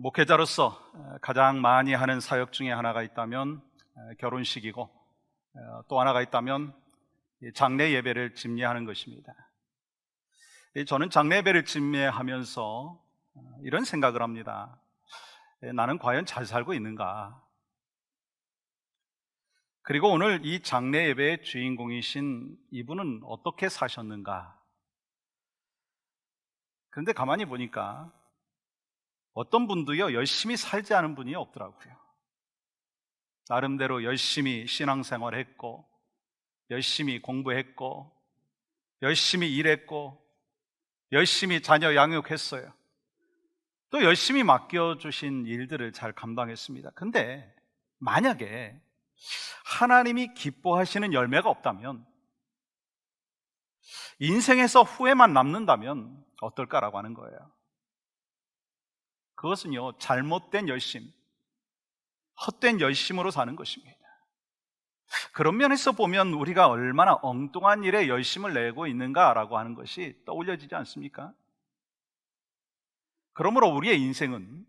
목회자로서 가장 많이 하는 사역 중에 하나가 있다면 결혼식이고, 또 하나가 있다면 장례 예배를 집례하는 것입니다. 저는 장례 예배를 집례하면서 이런 생각을 합니다. 나는 과연 잘 살고 있는가? 그리고 오늘 이 장례 예배의 주인공이신 이분은 어떻게 사셨는가? 그런데 가만히 보니까 어떤 분도요, 열심히 살지 않은 분이 없더라고요. 나름대로 열심히 신앙생활 했고, 열심히 공부했고, 열심히 일했고, 열심히 자녀 양육했어요. 또 열심히 맡겨주신 일들을 잘 감당했습니다. 근데 만약에 하나님이 기뻐하시는 열매가 없다면, 인생에서 후회만 남는다면 어떨까라고 하는 거예요. 그것은요, 잘못된 열심, 헛된 열심으로 사는 것입니다. 그런 면에서 보면 우리가 얼마나 엉뚱한 일에 열심을 내고 있는가라고 하는 것이 떠올려지지 않습니까? 그러므로 우리의 인생은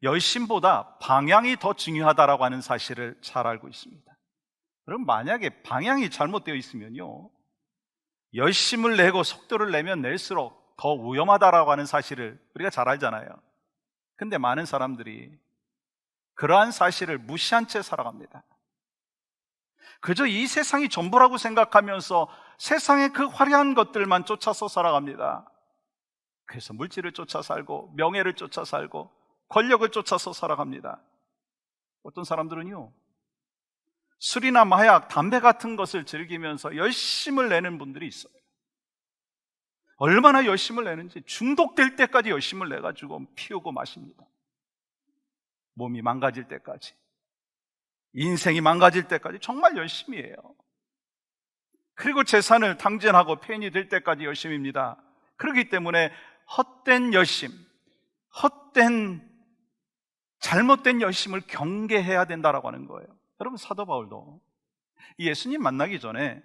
열심보다 방향이 더 중요하다라고 하는 사실을 잘 알고 있습니다. 그럼 만약에 방향이 잘못되어 있으면요, 열심을 내고 속도를 내면 낼수록 더 위험하다라고 하는 사실을 우리가 잘 알잖아요. 근데 많은 사람들이 그러한 사실을 무시한 채 살아갑니다. 그저 이 세상이 전부라고 생각하면서 세상의 그 화려한 것들만 쫓아서 살아갑니다. 그래서 물질을 쫓아 살고, 명예를 쫓아 살고, 권력을 쫓아서 살아갑니다. 어떤 사람들은요, 술이나 마약, 담배 같은 것을 즐기면서 열심을 내는 분들이 있어요. 얼마나 열심을 내는지 중독될 때까지 열심을 내가지고 피우고 마십니다. 몸이 망가질 때까지, 인생이 망가질 때까지 정말 열심히 해요. 그리고 재산을 탕진하고 폐인이 될 때까지 열심입니다. 그렇기 때문에 헛된 열심, 헛된 잘못된 열심을 경계해야 된다라고 하는 거예요. 여러분, 사도 바울도 예수님 만나기 전에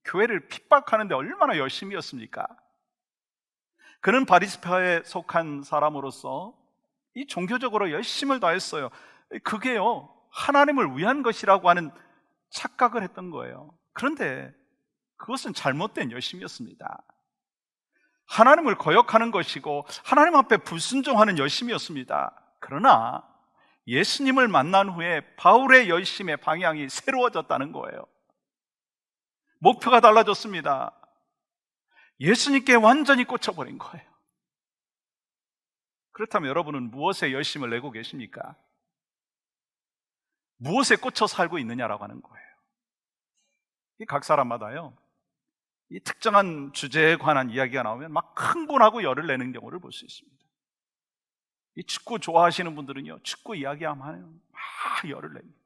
교회를 핍박하는데 얼마나 열심이었습니까? 그는 바리새파에 속한 사람으로서 이 종교적으로 열심을 다했어요. 그게요, 하나님을 위한 것이라고 하는 착각을 했던 거예요. 그런데 그것은 잘못된 열심이었습니다. 하나님을 거역하는 것이고 하나님 앞에 불순종하는 열심이었습니다. 그러나 예수님을 만난 후에 바울의 열심의 방향이 새로워졌다는 거예요. 목표가 달라졌습니다. 예수님께 완전히 꽂혀버린 거예요. 그렇다면 여러분은 무엇에 열심을 내고 계십니까? 무엇에 꽂혀 살고 있느냐라고 하는 거예요. 이 각 사람마다요, 이 특정한 주제에 관한 이야기가 나오면 막 흥분하고 열을 내는 경우를 볼 수 있습니다. 이 축구 좋아하시는 분들은요, 축구 이야기하면 막 열을 냅니다.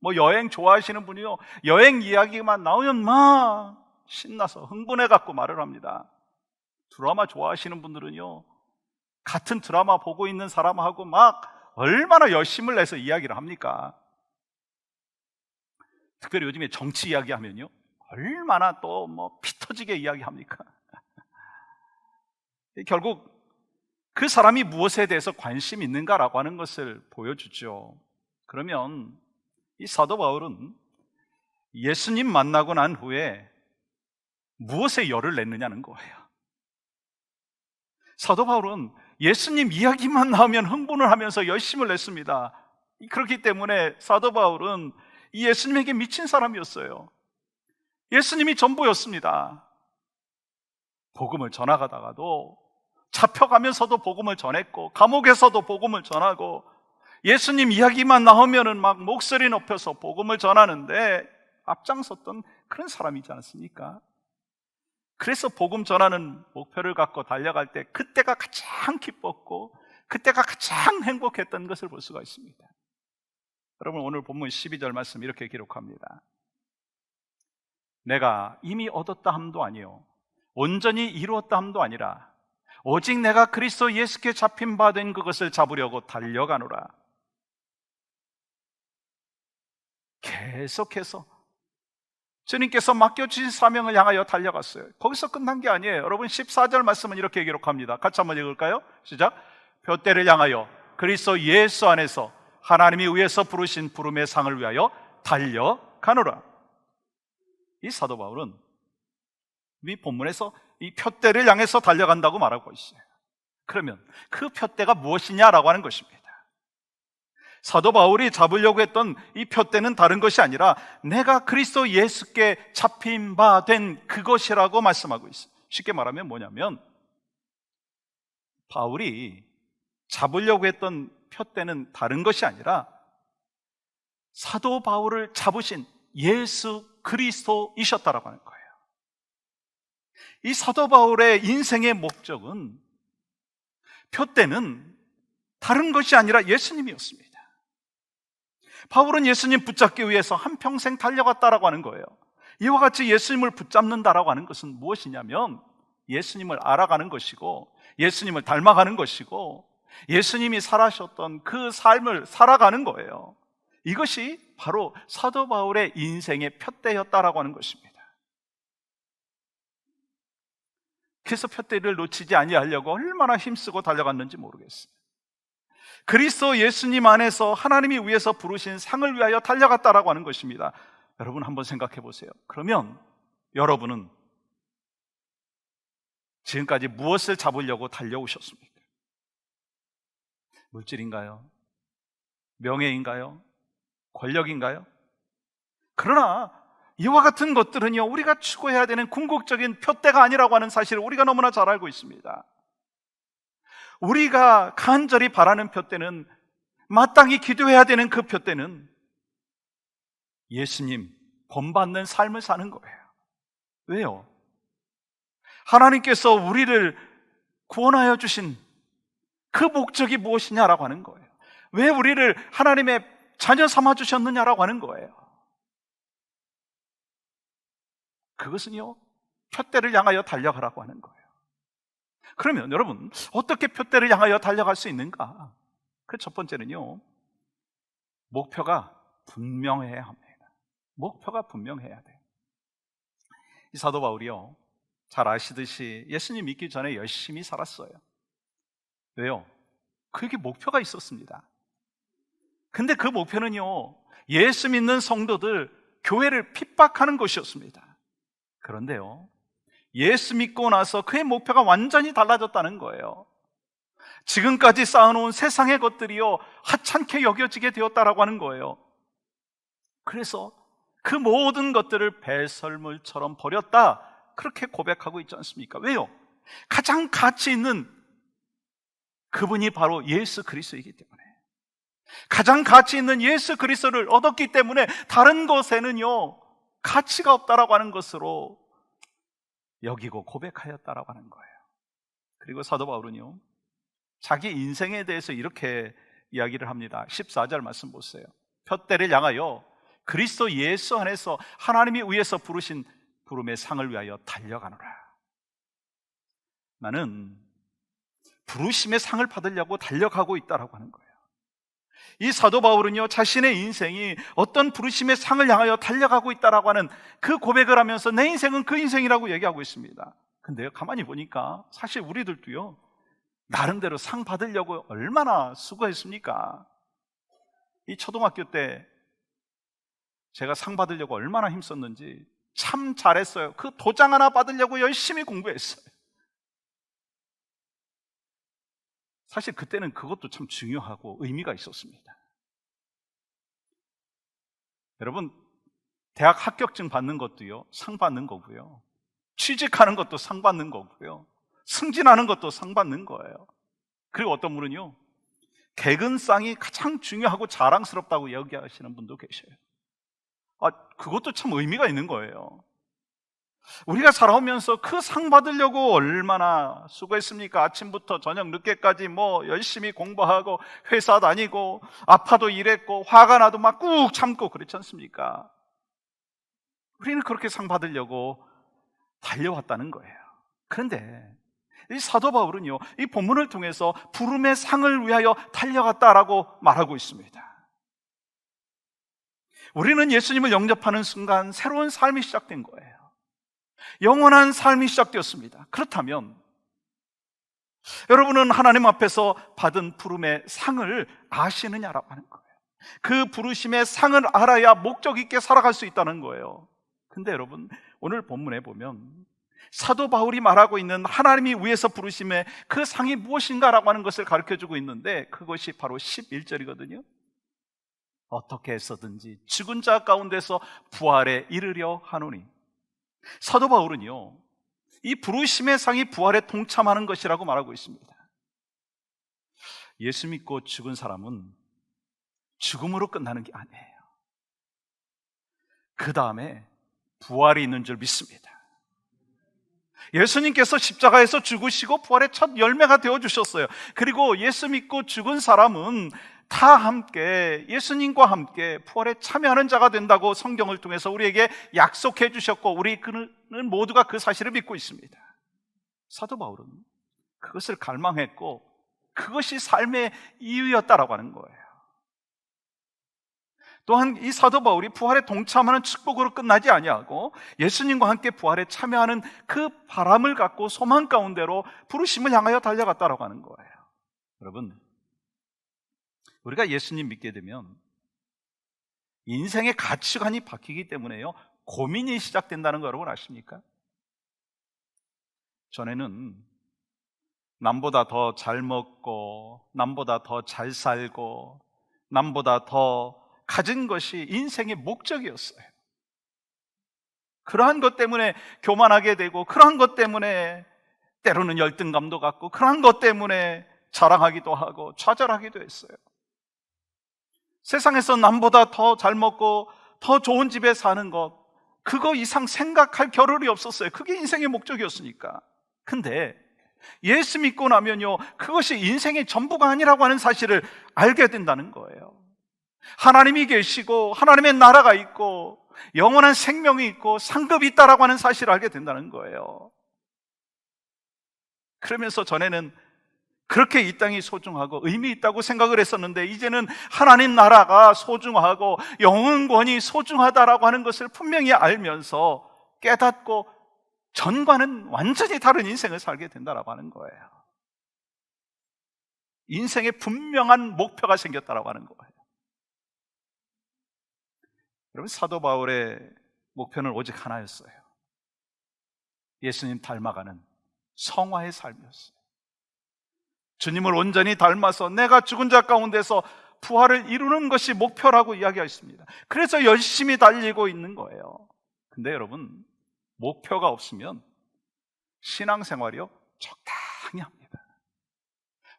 뭐 여행 좋아하시는 분이요, 여행 이야기만 나오면 막 신나서 흥분해갖고 말을 합니다. 드라마 좋아하시는 분들은요, 같은 드라마 보고 있는 사람하고 막 얼마나 열심을 내서 이야기를 합니까? 특별히 요즘에 정치 이야기하면요, 얼마나 또 뭐 피 터지게 이야기합니까? 결국 그 사람이 무엇에 대해서 관심이 있는가라고 하는 것을 보여주죠. 그러면 이 사도 바울은 예수님 만나고 난 후에 무엇에 열을 냈느냐는 거예요. 사도 바울은 예수님 이야기만 나오면 흥분을 하면서 열심을 냈습니다. 그렇기 때문에 사도 바울은 이 예수님에게 미친 사람이었어요. 예수님이 전부였습니다. 복음을 전하다가도 잡혀가면서도 복음을 전했고, 감옥에서도 복음을 전하고, 예수님 이야기만 나오면은 막 목소리 높여서 복음을 전하는데 앞장섰던 그런 사람이지 않습니까? 그래서 복음 전하는 목표를 갖고 달려갈 때 그때가 가장 기뻤고 그때가 가장 행복했던 것을 볼 수가 있습니다. 여러분, 오늘 본문 12절 말씀 이렇게 기록합니다. 내가 이미 얻었다 함도 아니요 온전히 이루었다 함도 아니라 오직 내가 그리스도 예수께 잡힌 바 된 그것을 잡으려고 달려가노라. 계속해서 주님께서 맡겨주신 사명을 향하여 달려갔어요. 거기서 끝난 게 아니에요. 여러분, 14절 말씀은 이렇게 기록합니다. 같이 한번 읽을까요? 시작. 표대를 향하여 그리스도 예수 안에서 하나님이 위에서 부르신 부름의 상을 위하여 달려가노라. 이 사도 바울은 이 본문에서 이 표대를 향해서 달려간다고 말하고 있어요. 그러면 그 표대가 무엇이냐라고 하는 것입니다. 사도 바울이 잡으려고 했던 이 표대는 다른 것이 아니라 내가 그리스도 예수께 잡힌 바 된 그것이라고 말씀하고 있어요. 쉽게 말하면 뭐냐면 바울이 잡으려고 했던 표대는 다른 것이 아니라 사도 바울을 잡으신 예수 그리스도이셨다라고 하는 거예요. 이 사도 바울의 인생의 목적은, 표대는 다른 것이 아니라 예수님이었습니다. 바울은 예수님 붙잡기 위해서 한평생 달려갔다라고 하는 거예요. 이와 같이 예수님을 붙잡는다라고 하는 것은 무엇이냐면 예수님을 알아가는 것이고 예수님을 닮아가는 것이고 예수님이 살아셨던 그 삶을 살아가는 거예요. 이것이 바로 사도 바울의 인생의 표대였다라고 하는 것입니다. 그래서 표대를 놓치지 아니하려고 얼마나 힘쓰고 달려갔는지 모르겠어요. 그리스도 예수님 안에서 하나님이 위에서 부르신 상을 위하여 달려갔다라고 하는 것입니다. 여러분 한번 생각해 보세요. 그러면 여러분은 지금까지 무엇을 잡으려고 달려오셨습니까? 물질인가요? 명예인가요? 권력인가요? 그러나 이와 같은 것들은요, 우리가 추구해야 되는 궁극적인 표대가 아니라고 하는 사실을 우리가 너무나 잘 알고 있습니다. 우리가 간절히 바라는 표대는, 마땅히 기도해야 되는 그 표대는 예수님 본받는 삶을 사는 거예요. 왜요? 하나님께서 우리를 구원하여 주신 그 목적이 무엇이냐라고 하는 거예요. 왜 우리를 하나님의 자녀 삼아 주셨느냐라고 하는 거예요. 그것은요, 표대를 향하여 달려가라고 하는 거예요. 그러면 여러분, 어떻게 표대를 향하여 달려갈 수 있는가? 그 첫 번째는요, 목표가 분명해야 합니다. 목표가 분명해야 돼요. 이 사도 바울이요, 잘 아시듯이 예수님 믿기 전에 열심히 살았어요. 왜요? 그에게 목표가 있었습니다. 근데 그 목표는요, 예수 믿는 성도들, 교회를 핍박하는 것이었습니다. 그런데요, 예수 믿고 나서 그의 목표가 완전히 달라졌다는 거예요. 지금까지 쌓아놓은 세상의 것들이요, 하찮게 여겨지게 되었다라고 하는 거예요. 그래서 그 모든 것들을 배설물처럼 버렸다, 그렇게 고백하고 있지 않습니까? 왜요? 가장 가치 있는 그분이 바로 예수 그리스도이기 때문에, 가장 가치 있는 예수 그리스도를 얻었기 때문에 다른 것에는요 가치가 없다라고 하는 것으로 여기고 고백하였다라고 하는 거예요. 그리고 사도 바울은요, 자기 인생에 대해서 이렇게 이야기를 합니다. 14절 말씀 보세요. 표대를 향하여 그리스도 예수 안에서 하나님이 위에서 부르신 부름의 상을 위하여 달려가노라. 나는 부르심의 상을 받으려고 달려가고 있다라고 하는 거예요. 이 사도 바울은요, 자신의 인생이 어떤 부르심의 상을 향하여 달려가고 있다라고 하는 그 고백을 하면서 내 인생은 그 인생이라고 얘기하고 있습니다. 근데 가만히 보니까 사실 우리들도요, 나름대로 상 받으려고 얼마나 수고했습니까? 이 초등학교 때 제가 상 받으려고 얼마나 힘썼는지 참 잘했어요. 그 도장 하나 받으려고 열심히 공부했어요. 사실 그때는 그것도 참 중요하고 의미가 있었습니다. 여러분, 대학 합격증 받는 것도요, 상 받는 거고요, 취직하는 것도 상 받는 거고요, 승진하는 것도 상 받는 거예요. 그리고 어떤 분은요, 개근상이 가장 중요하고 자랑스럽다고 얘기하시는 분도 계셔요. 그것도 참 의미가 있는 거예요. 우리가 살아오면서 그 상 받으려고 얼마나 수고했습니까? 아침부터 저녁 늦게까지 열심히 공부하고 회사 다니고 아파도 일했고 화가 나도 막 꾹 참고 그렇지 않습니까? 우리는 그렇게 상 받으려고 달려왔다는 거예요. 그런데 이 사도 바울은요, 이 본문을 통해서 부름의 상을 위하여 달려갔다라고 말하고 있습니다. 우리는 예수님을 영접하는 순간 새로운 삶이 시작된 거예요. 영원한 삶이 시작되었습니다. 그렇다면 여러분은 하나님 앞에서 받은 부름의 상을 아시느냐라고 하는 거예요. 그 부르심의 상을 알아야 목적 있게 살아갈 수 있다는 거예요. 근데 여러분, 오늘 본문에 보면 사도 바울이 말하고 있는 하나님이 위에서 부르심의 그 상이 무엇인가라고 하는 것을 가르쳐주고 있는데, 그것이 바로 11절이거든요. 어떻게 해서든지 죽은 자 가운데서 부활에 이르려 하노니. 사도 바울은요, 이 부르심의 상이 부활에 동참하는 것이라고 말하고 있습니다. 예수 믿고 죽은 사람은 죽음으로 끝나는 게 아니에요. 그 다음에 부활이 있는 줄 믿습니다. 예수님께서 십자가에서 죽으시고 부활의 첫 열매가 되어주셨어요. 그리고 예수 믿고 죽은 사람은 다 함께 예수님과 함께 부활에 참여하는 자가 된다고 성경을 통해서 우리에게 약속해 주셨고, 우리는 모두가 그 사실을 믿고 있습니다. 사도 바울은 그것을 갈망했고 그것이 삶의 이유였다라고 하는 거예요. 또한 이 사도 바울이 부활에 동참하는 축복으로 끝나지 아니하고 예수님과 함께 부활에 참여하는 그 바람을 갖고 소망 가운데로 부르심을 향하여 달려갔다라고 하는 거예요. 여러분, 우리가 예수님 믿게 되면 인생의 가치관이 바뀌기 때문에요, 고민이 시작된다는 거 여러분 아십니까? 전에는 남보다 더 잘 먹고 남보다 더 잘 살고 남보다 더 가진 것이 인생의 목적이었어요. 그러한 것 때문에 교만하게 되고, 그러한 것 때문에 때로는 열등감도 갖고, 그러한 것 때문에 자랑하기도 하고 좌절하기도 했어요. 세상에서 남보다 더 잘 먹고 더 좋은 집에 사는 것, 그거 이상 생각할 겨를이 없었어요. 그게 인생의 목적이었으니까. 근데 예수 믿고 나면요, 그것이 인생의 전부가 아니라고 하는 사실을 알게 된다는 거예요. 하나님이 계시고 하나님의 나라가 있고 영원한 생명이 있고 상급이 있다라고 하는 사실을 알게 된다는 거예요. 그러면서 전에는 그렇게 이 땅이 소중하고 의미 있다고 생각을 했었는데, 이제는 하나님 나라가 소중하고 영혼권이 소중하다라고 하는 것을 분명히 알면서 깨닫고 전과는 완전히 다른 인생을 살게 된다라고 하는 거예요. 인생에 분명한 목표가 생겼다라고 하는 거예요. 여러분, 사도 바울의 목표는 오직 하나였어요. 예수님 닮아가는 성화의 삶이었어요. 주님을 온전히 닮아서 내가 죽은 자 가운데서 부활을 이루는 것이 목표라고 이야기했습니다. 그래서 열심히 달리고 있는 거예요. 근데 여러분, 목표가 없으면 신앙생활이요, 적당히 합니다.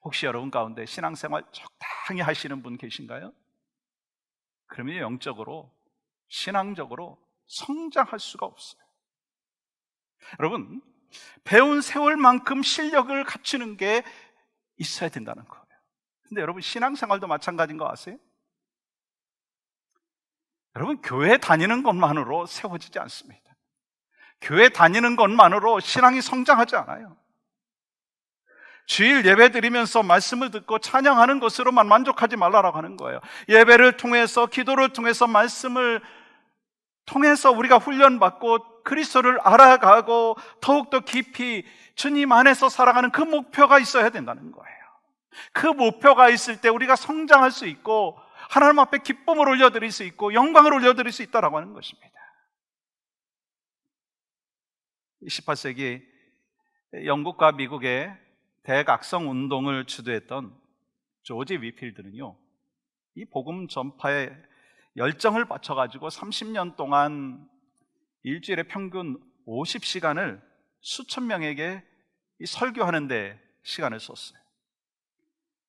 혹시 여러분 가운데 신앙생활 적당히 하시는 분 계신가요? 그러면 영적으로, 신앙적으로 성장할 수가 없어요. 여러분, 배운 세월만큼 실력을 갖추는 게 있어야 된다는 거예요. 근데 여러분, 신앙생활도 마찬가지인 거 아세요? 여러분, 교회 다니는 것만으로 세워지지 않습니다. 교회 다니는 것만으로 신앙이 성장하지 않아요. 주일 예배 드리면서 말씀을 듣고 찬양하는 것으로만 만족하지 말라라고 하는 거예요. 예배를 통해서, 기도를 통해서, 말씀을 통해서 우리가 훈련받고 그리스도를 알아가고 더욱더 깊이 주님 안에서 살아가는 그 목표가 있어야 된다는 거예요. 그 목표가 있을 때 우리가 성장할 수 있고 하나님 앞에 기쁨을 올려드릴 수 있고 영광을 올려드릴 수 있다라고 하는 것입니다. 18세기 영국과 미국의 대각성 운동을 주도했던 조지 위필드는요, 이 복음 전파에 열정을 바쳐가지고 30년 동안 일주일에 평균 50시간을 수천 명에게 설교하는 데 시간을 썼어요.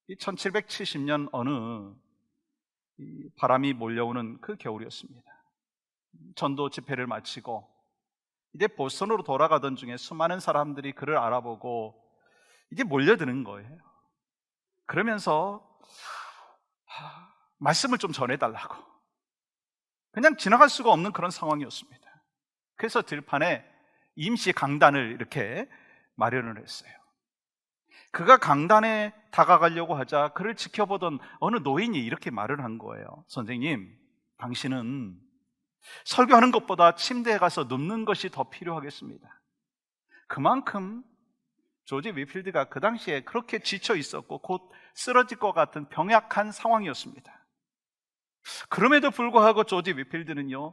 이 1770년 어느 바람이 몰려오는 그 겨울이었습니다. 전도 집회를 마치고 이제 보스턴으로 돌아가던 중에 수많은 사람들이 그를 알아보고 이제 몰려드는 거예요. 그러면서 말씀을 좀 전해달라고, 그냥 지나갈 수가 없는 그런 상황이었습니다. 그래서 들판에 임시 강단을 이렇게 마련을 했어요. 그가 강단에 다가가려고 하자 그를 지켜보던 어느 노인이 이렇게 말을 한 거예요. 선생님, 당신은 설교하는 것보다 침대에 가서 눕는 것이 더 필요하겠습니다. 그만큼 조지 위필드가 그 당시에 그렇게 지쳐 있었고 곧 쓰러질 것 같은 병약한 상황이었습니다. 그럼에도 불구하고 조지 위필드는요,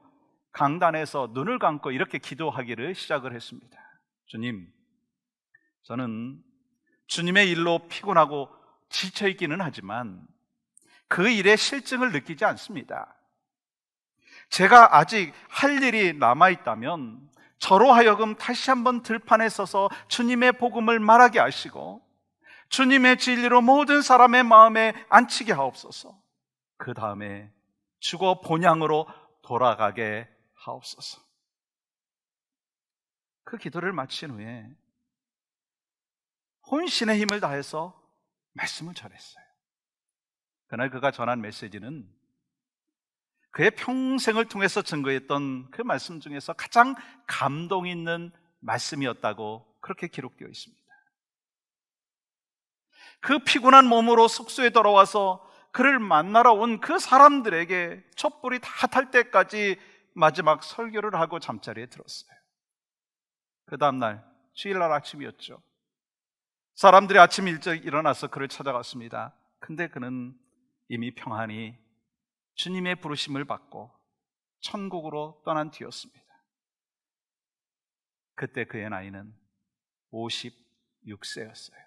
강단에서 눈을 감고 이렇게 기도하기를 시작을 했습니다. 주님, 저는 주님의 일로 피곤하고 지쳐 있기는 하지만 그 일의 실증을 느끼지 않습니다. 제가 아직 할 일이 남아있다면 저로 하여금 다시 한번 들판에 서서 주님의 복음을 말하게 하시고 주님의 진리로 모든 사람의 마음에 안치게 하옵소서. 그 다음에 죽어 본향으로 돌아가게 하옵소서. 그 기도를 마친 후에 혼신의 힘을 다해서 말씀을 전했어요. 그날 그가 전한 메시지는 그의 평생을 통해서 증거했던 그 말씀 중에서 가장 감동 있는 말씀이었다고 그렇게 기록되어 있습니다. 그 피곤한 몸으로 숙소에 돌아와서 그를 만나러 온 그 사람들에게 촛불이 다 탈 때까지 마지막 설교를 하고 잠자리에 들었어요. 그 다음날 주일날 아침이었죠. 사람들이 아침 일찍 일어나서 그를 찾아갔습니다. 근데 그는 이미 평안히 주님의 부르심을 받고 천국으로 떠난 뒤였습니다. 그때 그의 나이는 56세였어요.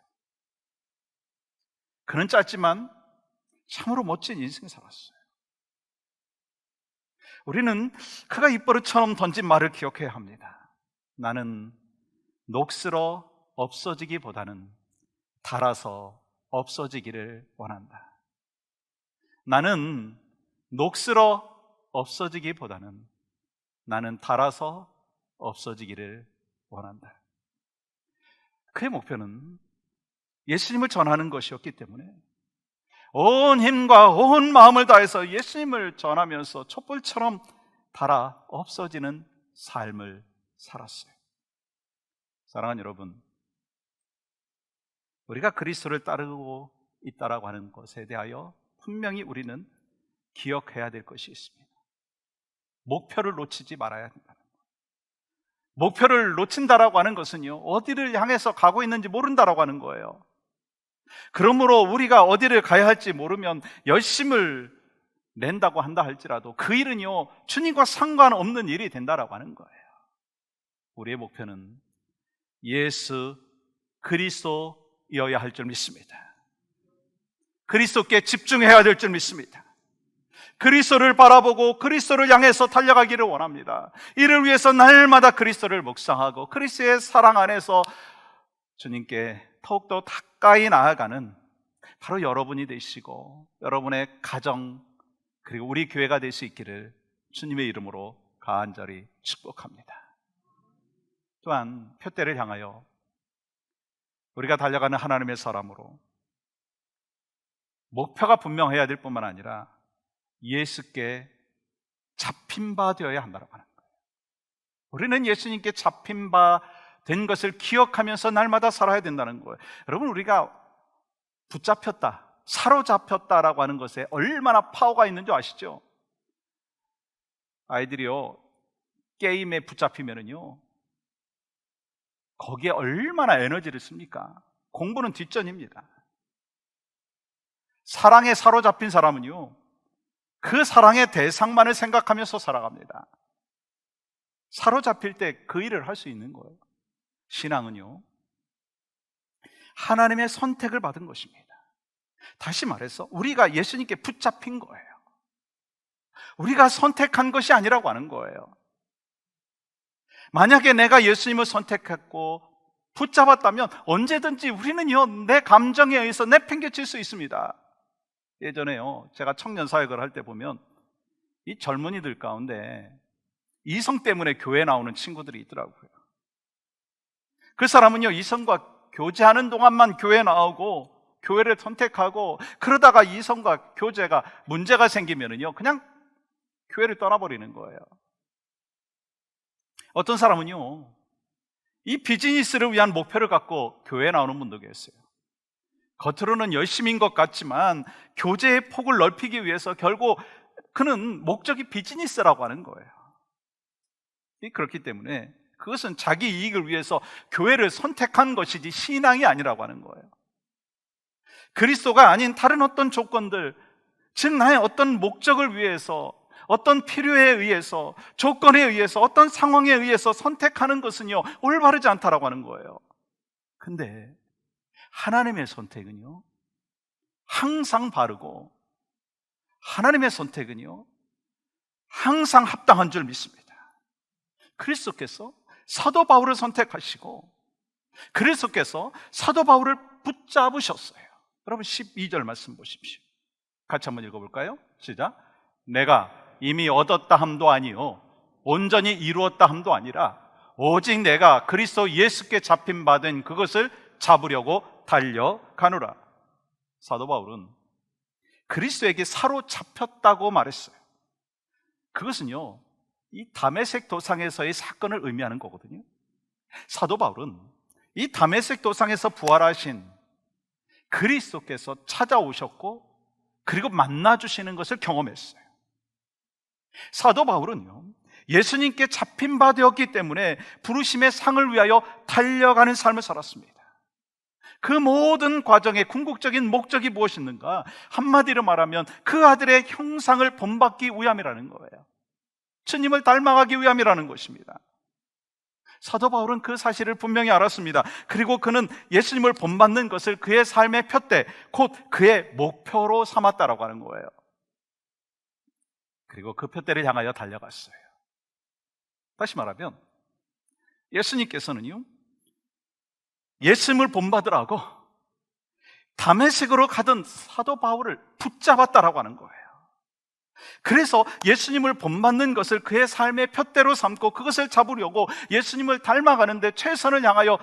그는 짧지만 참으로 멋진 인생 살았어요. 우리는 그가 입버릇처럼 던진 말을 기억해야 합니다. 나는 녹슬어 없어지기보다는 닳아서 없어지기를 원한다. 나는 녹슬어 없어지기보다는 나는 닳아서 없어지기를 원한다. 그의 목표는 예수님을 전하는 것이었기 때문에 온 힘과 온 마음을 다해서 예수님을 전하면서 촛불처럼 닳아 없어지는 삶을 살았어요. 사랑하는 여러분, 우리가 그리스도를 따르고 있다라고 하는 것에 대하여 분명히 우리는 기억해야 될 것이 있습니다. 목표를 놓치지 말아야 한다는 것. 목표를 놓친다라고 하는 것은요, 어디를 향해서 가고 있는지 모른다라고 하는 거예요. 그러므로 우리가 어디를 가야 할지 모르면 열심을 낸다고 한다 할지라도 그 일은요, 주님과 상관없는 일이 된다라고 하는 거예요. 우리의 목표는 예수 그리스도여야 할 줄 믿습니다. 그리스도께 집중해야 될 줄 믿습니다. 그리스도를 바라보고 그리스도를 향해서 달려가기를 원합니다. 이를 위해서 날마다 그리스도를 묵상하고 그리스도의 사랑 안에서 주님께 더욱더 가까이 나아가는 바로 여러분이 되시고 여러분의 가정 그리고 우리 교회가 될 수 있기를 주님의 이름으로 간절히 축복합니다. 또한 표대를 향하여 우리가 달려가는 하나님의 사람으로 목표가 분명해야 될 뿐만 아니라 예수께 잡힌 바 되어야 한다고 하는 거예요. 우리는 예수님께 잡힌 바 된 것을 기억하면서 날마다 살아야 된다는 거예요. 여러분, 우리가 붙잡혔다, 사로잡혔다라고 하는 것에 얼마나 파워가 있는 줄 아시죠? 아이들이요, 게임에 붙잡히면은요, 거기에 얼마나 에너지를 씁니까? 공부는 뒷전입니다. 사랑에 사로잡힌 사람은요, 그 사랑의 대상만을 생각하면서 살아갑니다. 사로잡힐 때 그 일을 할 수 있는 거예요. 신앙은요, 하나님의 선택을 받은 것입니다. 다시 말해서 우리가 예수님께 붙잡힌 거예요. 우리가 선택한 것이 아니라고 하는 거예요. 만약에 내가 예수님을 선택했고 붙잡았다면 언제든지 우리는요, 내 감정에 의해서 내팽개칠 수 있습니다. 예전에요, 제가 청년 사역을 할 때 보면 이 젊은이들 가운데 이성 때문에 교회 나오는 친구들이 있더라고요. 그 사람은요, 이성과 교제하는 동안만 교회 나오고 교회를 선택하고, 그러다가 이성과 교제가 문제가 생기면은요, 그냥 교회를 떠나버리는 거예요. 어떤 사람은요, 이 비즈니스를 위한 목표를 갖고 교회에 나오는 분도 계세요. 겉으로는 열심인 것 같지만 교제의 폭을 넓히기 위해서 결국 그는 목적이 비즈니스라고 하는 거예요. 그렇기 때문에 그것은 자기 이익을 위해서 교회를 선택한 것이지 신앙이 아니라고 하는 거예요. 그리스도가 아닌 다른 어떤 조건들, 즉 나의 어떤 목적을 위해서, 어떤 필요에 의해서, 조건에 의해서, 어떤 상황에 의해서 선택하는 것은요, 올바르지 않다라고 하는 거예요. 근데 하나님의 선택은요, 항상 바르고, 하나님의 선택은요, 항상 합당한 줄 믿습니다. 그리스도께서 사도 바울을 선택하시고, 그리스도께서 사도 바울을 붙잡으셨어요. 여러분 12절 말씀 보십시오. 같이 한번 읽어볼까요? 시작. 내가 이미 얻었다 함도 아니요 온전히 이루었다 함도 아니라 오직 내가 그리스도 예수께 잡힌 바 된 그것을 잡으려고 달려가노라. 사도 바울은 그리스도에게 사로잡혔다고 말했어요. 그것은요, 이 다메섹 도상에서의 사건을 의미하는 거거든요. 사도 바울은 이 다메섹 도상에서 부활하신 그리스도께서 찾아오셨고, 그리고 만나주시는 것을 경험했어요. 사도 바울은요, 예수님께 잡힌 바 되었기 때문에 부르심의 상을 위하여 달려가는 삶을 살았습니다. 그 모든 과정의 궁극적인 목적이 무엇이었는가? 한마디로 말하면 그 아들의 형상을 본받기 위함이라는 거예요. 주님을 닮아가기 위함이라는 것입니다. 사도 바울은 그 사실을 분명히 알았습니다. 그리고 그는 예수님을 본받는 것을 그의 삶의 표대, 곧 그의 목표로 삼았다라고 하는 거예요. 그리고 그 표대를 향하여 달려갔어요. 다시 말하면 예수님께서는요, 예수님을 본받으라고 다메섹으로 가던 사도 바울을 붙잡았다라고 하는 거예요. 그래서 예수님을 본받는 것을 그의 삶의 표대로 삼고 그것을 잡으려고 예수님을 닮아가는데 최선을 향하여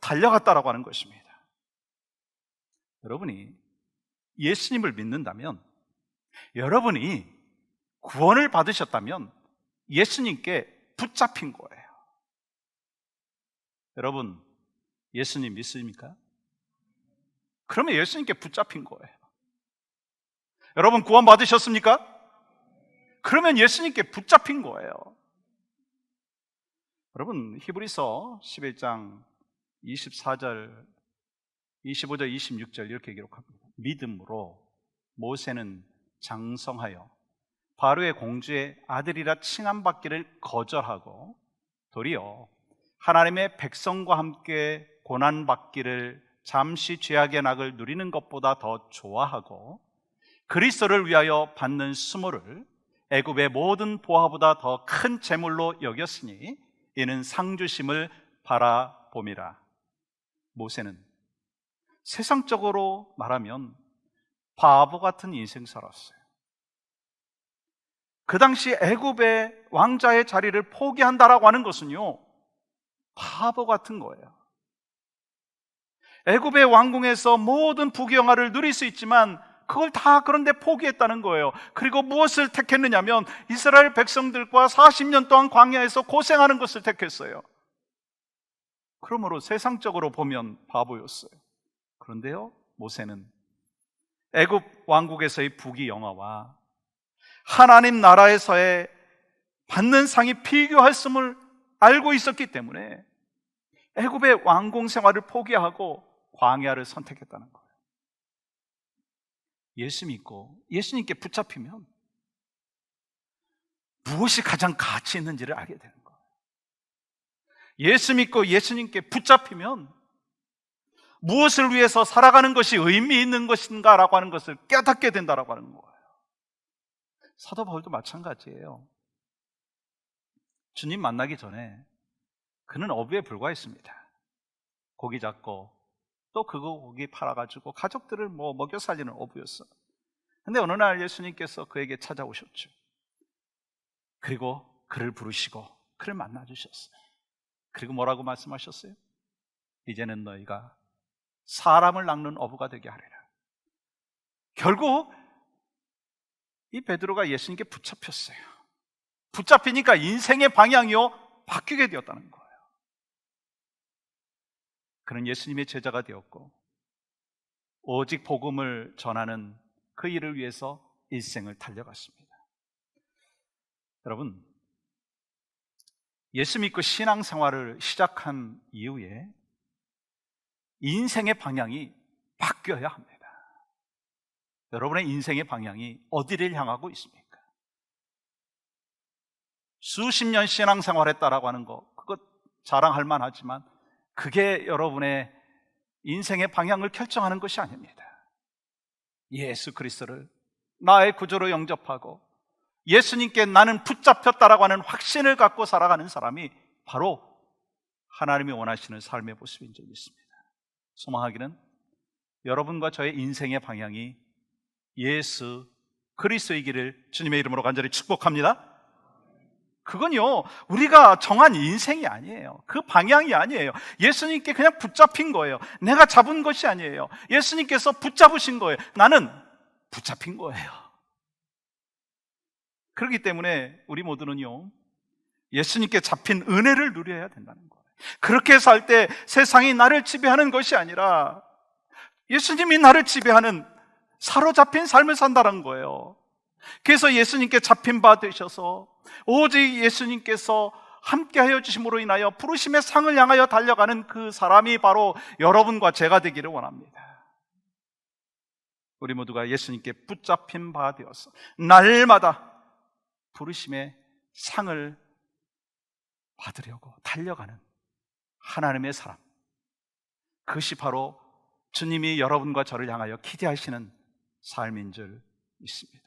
달려갔다라고 하는 것입니다. 여러분이 예수님을 믿는다면, 여러분이 구원을 받으셨다면 예수님께 붙잡힌 거예요. 여러분, 예수님 믿습니까? 그러면 예수님께 붙잡힌 거예요. 여러분, 구원 받으셨습니까? 그러면 예수님께 붙잡힌 거예요. 여러분, 히브리서 11장 24절, 25절, 26절 이렇게 기록합니다. 믿음으로 모세는 장성하여 바로의 공주의 아들이라 칭함받기를 거절하고 도리어 하나님의 백성과 함께 고난받기를 잠시 죄악의 낙을 누리는 것보다 더 좋아하고 그리스도를 위하여 받는 수모를 애굽의 모든 보화보다 더 큰 재물로 여겼으니 이는 상주심을 바라봄이라. 모세는 세상적으로 말하면 바보 같은 인생 살았어요. 그 당시 애굽의 왕자의 자리를 포기한다라고 하는 것은요, 바보 같은 거예요. 애굽의 왕궁에서 모든 부귀영화를 누릴 수 있지만 그걸 다 그런데 포기했다는 거예요. 그리고 무엇을 택했느냐면 이스라엘 백성들과 40년 동안 광야에서 고생하는 것을 택했어요. 그러므로 세상적으로 보면 바보였어요. 그런데요, 모세는 애굽 왕국에서의 부귀영화와 하나님 나라에서의 받는 상이 비교할 을 알고 있었기 때문에 애굽의 왕궁 생활을 포기하고 광야를 선택했다는 거예요. 예수 믿고 예수님께 붙잡히면 무엇이 가장 가치 있는지를 알게 되는 거예요. 예수 믿고 예수님께 붙잡히면 무엇을 위해서 살아가는 것이 의미 있는 것인가라고 하는 것을 깨닫게 된다라고 하는 거예요. 사도 바울도 마찬가지예요. 주님 만나기 전에 그는 어부에 불과했습니다. 고기 잡고 또 그 고기 팔아가지고 가족들을 먹여 살리는 어부였어. 근데 어느 날 예수님께서 그에게 찾아오셨죠. 그리고 그를 부르시고 그를 만나주셨어요. 그리고 뭐라고 말씀하셨어요? 이제는 너희가 사람을 낚는 어부가 되게 하리라. 결국 이 베드로가 예수님께 붙잡혔어요. 붙잡히니까 인생의 방향이요 바뀌게 되었다는 거예요. 그는 예수님의 제자가 되었고 오직 복음을 전하는 그 일을 위해서 일생을 달려갔습니다. 여러분, 예수 믿고 신앙생활을 시작한 이후에 인생의 방향이 바뀌어야 합니다. 여러분의 인생의 방향이 어디를 향하고 있습니까? 수십 년 신앙생활했다라고 하는 거, 그거 자랑할 만하지만 그게 여러분의 인생의 방향을 결정하는 것이 아닙니다. 예수 그리스도를 나의 구주로 영접하고 예수님께 나는 붙잡혔다라고 하는 확신을 갖고 살아가는 사람이 바로 하나님이 원하시는 삶의 모습인 줄 믿습니다. 소망하기는 여러분과 저의 인생의 방향이 예수 그리스도이기를 주님의 이름으로 간절히 축복합니다. 그건요, 우리가 정한 인생이 아니에요. 그 방향이 아니에요. 예수님께 그냥 붙잡힌 거예요. 내가 잡은 것이 아니에요. 예수님께서 붙잡으신 거예요. 나는 붙잡힌 거예요. 그렇기 때문에 우리 모두는요, 예수님께 잡힌 은혜를 누려야 된다는 거예요. 그렇게 살 때 세상이 나를 지배하는 것이 아니라 예수님이 나를 지배하는 사로잡힌 삶을 산다는 거예요. 그래서 예수님께 잡힌 바 되셔서 오직 예수님께서 함께하여 주심으로 인하여 부르심의 상을 향하여 달려가는 그 사람이 바로 여러분과 제가 되기를 원합니다. 우리 모두가 예수님께 붙잡힌 바 되어서 날마다 부르심의 상을 받으려고 달려가는 하나님의 사람, 그것이 바로 주님이 여러분과 저를 향하여 기대하시는 삶인 줄 믿습니다.